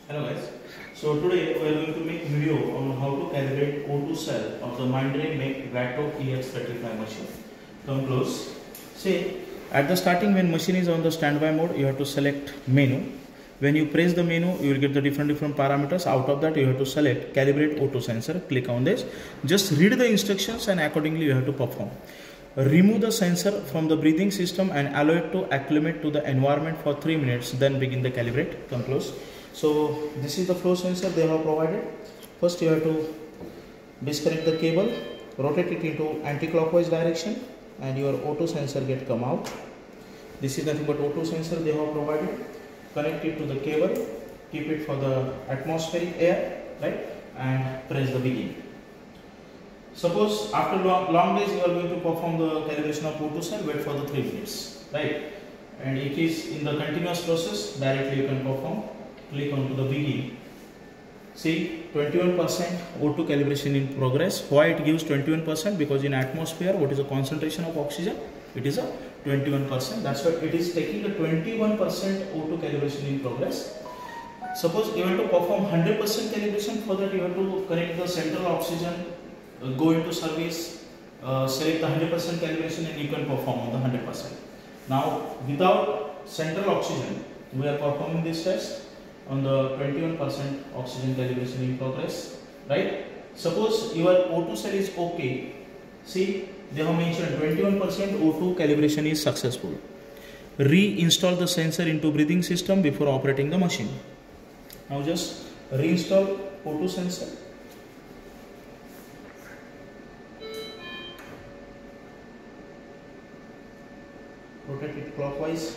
Hello guys. So today we are going to make video on how to calibrate O2 cell of the Mindray make Vato EX35 machine. Come close. See, at the starting when machine is on the standby mode, you have to select menu. When you press the menu, you will get the different parameters. Out of that, you have to select calibrate O2 sensor. Click on this. Just read the instructions and accordingly you have to perform. Remove the sensor from the breathing system and allow it to acclimate to the environment for 3 minutes. Then begin the calibrate. Come close. So this is the flow sensor they have provided. First you have to disconnect the cable, rotate it into anti-clockwise direction and your O2 sensor get come out. This is nothing but O2 sensor they have provided. Connect it to the cable, keep it for the atmospheric air, right, and press the begin. Suppose after long days you are going to perform the calibration of O2 cell, wait for the 3 minutes, right, and it is in the continuous process, directly you can perform. Click on to the begin. See, 21% O2 calibration in progress. Why it gives 21%? Because in atmosphere, what is the concentration of oxygen? It is a 21%. That's why it is taking a 21% O2 calibration in progress. Suppose you want to perform 100% calibration, for that you have to connect the central oxygen, go into service, select the 100% calibration and you can perform on the 100%. Now, without central oxygen, we are performing this test on the 21% oxygen calibration in progress, right? Suppose your O2 cell is okay. See, they have mentioned 21% O2 calibration is successful. Reinstall the sensor into breathing system before operating the machine. Now just reinstall O2 sensor. Rotate it clockwise.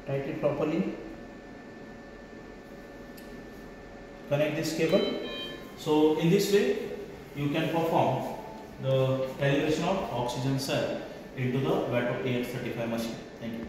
Tight it properly. Connect this cable. So in this way you can perform the calibration of oxygen cell into the Vato EX35 machine. Thank you.